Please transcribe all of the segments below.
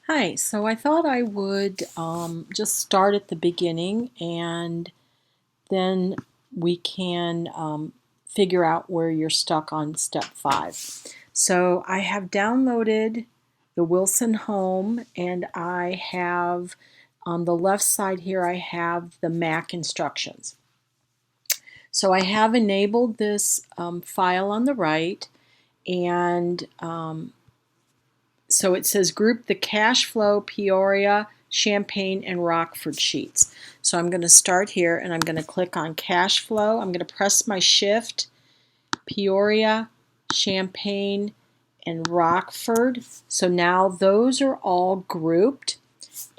Hi, so I thought I would just start at the beginning and then we can figure out where you're stuck on step 5. So I have downloaded the Wilson Home and I have on the left side here I have the Mac instructions. So I have enabled this file on the right and so it says group the cash flow, Peoria, Champaign, and Rockford sheets. So I'm going to start here and I'm going to click on cash flow. I'm going to press my shift, Peoria, Champaign, and Rockford. So now those are all grouped.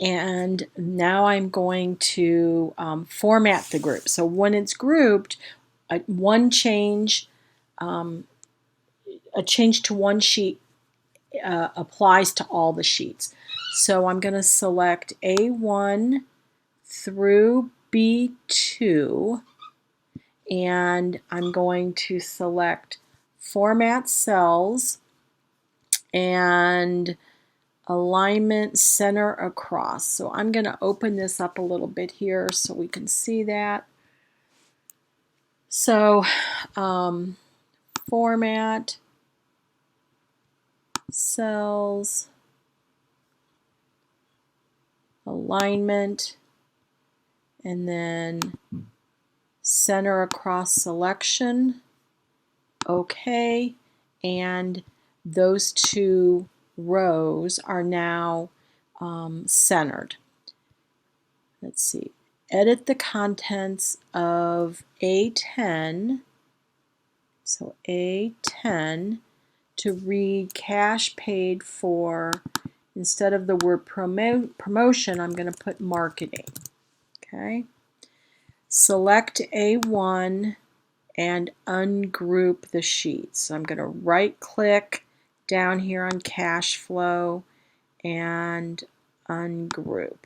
And now I'm going to format the group. So when it's grouped, one change, a change to one sheet applies to all the sheets. So I'm going to select A1 through B2 and I'm going to select Format Cells and Alignment Center Across. So I'm going to open this up a little bit here so we can see that. So Format Cells, Alignment, and then Center Across Selection, OK, and those two rows are now centered. Let's see, edit the contents of A10, so A10, to read cash paid for, instead of the word promotion, I'm going to put marketing, okay? Select A1 and ungroup the sheets. So I'm going to right click down here on cash flow and ungroup.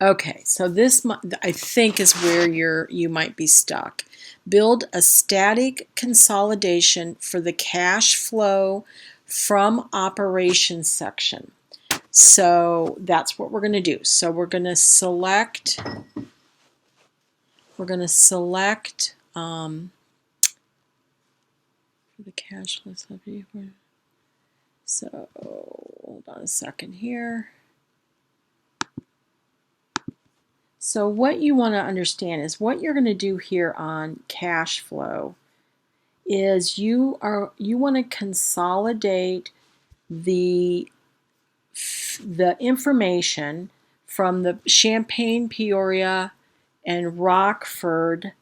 Okay, so this I think is where you might be stuck. Build a static consolidation for the cash flow from operations section. So that's what we're going to do. So we're going to select for the cash flow subject. So hold on a second here. So what you want to understand is what you're going to do here on cash flow is you want to consolidate the information from the Champaign, Peoria, and Rockford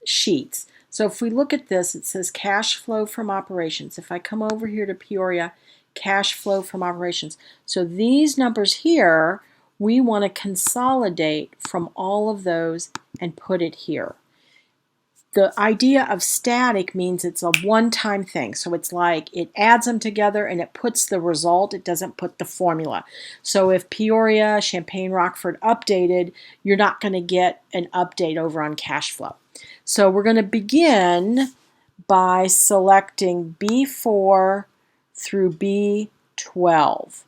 sheets. So if we look at this, it says cash flow from operations. If I come over here to Peoria, cash flow from operations. So these numbers here, we want to consolidate from all of those and put it here. The idea of static means it's a one-time thing. So it's like it adds them together and it puts the result. It doesn't put the formula. So if Peoria, Champaign, Rockford updated, you're not going to get an update over on cash flow. So we're going to begin by selecting B4 through B12.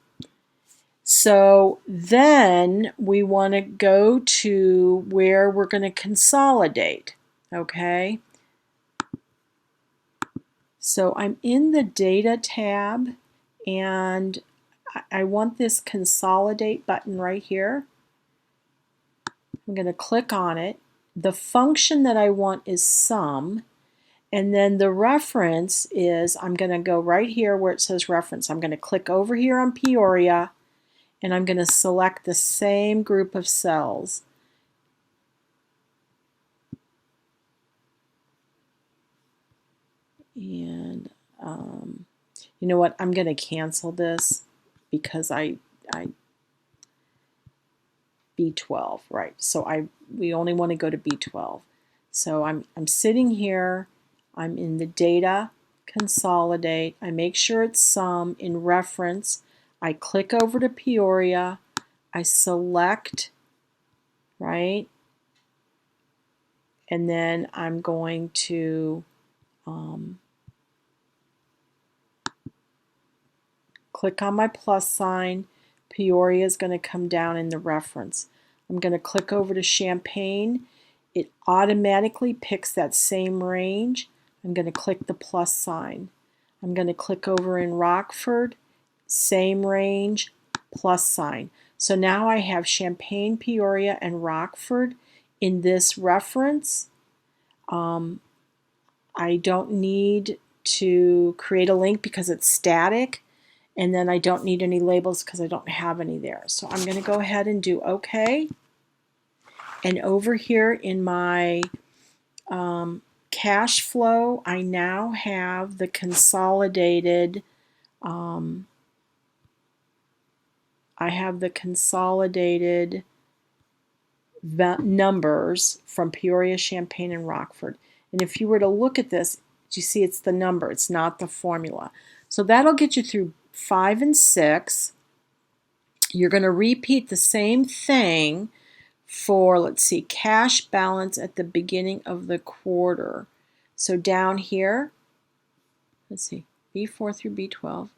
So then we want to go to where we're going to consolidate. Okay, so I'm in the Data tab and I want this Consolidate button right here. I'm going to click on it. The function that I want is Sum, and then the reference is, I'm going to go right here where it says Reference. I'm going to click over here on Peoria and I'm going to select the same group of cells. And you know what, I'm going to cancel this because I B12, right? So we only want to go to B12. So I'm sitting here, I'm in the Data, Consolidate, I make sure it's Sum in Reference, I click over to Peoria, I select, right? And then I'm going to click on my plus sign. Peoria is going to come down in the reference. I'm going to click over to Champaign. It automatically picks that same range. I'm going to click the plus sign. I'm going to click over in Rockford, same range, plus sign. So now I have Champaign, Peoria, and Rockford in this reference. I don't need to create a link because it's static, and then I don't need any labels because I don't have any there. So I'm going to go ahead and do OK. And over here in my cash flow, I now have the consolidated numbers from Peoria, Champaign, and Rockford. And if you were to look at this, you see it's the number, it's not the formula. So that'll get you through 5 and 6. You're going to repeat the same thing for, let's see, cash balance at the beginning of the quarter. So down here, let's see, B4 through B12.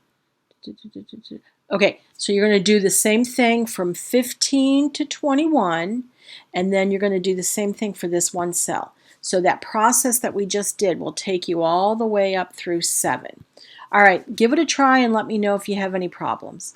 Okay, so you're going to do the same thing from 15 to 21, and then you're going to do the same thing for this one cell. So that process that we just did will take you all the way up through 7. All right, give it a try and let me know if you have any problems.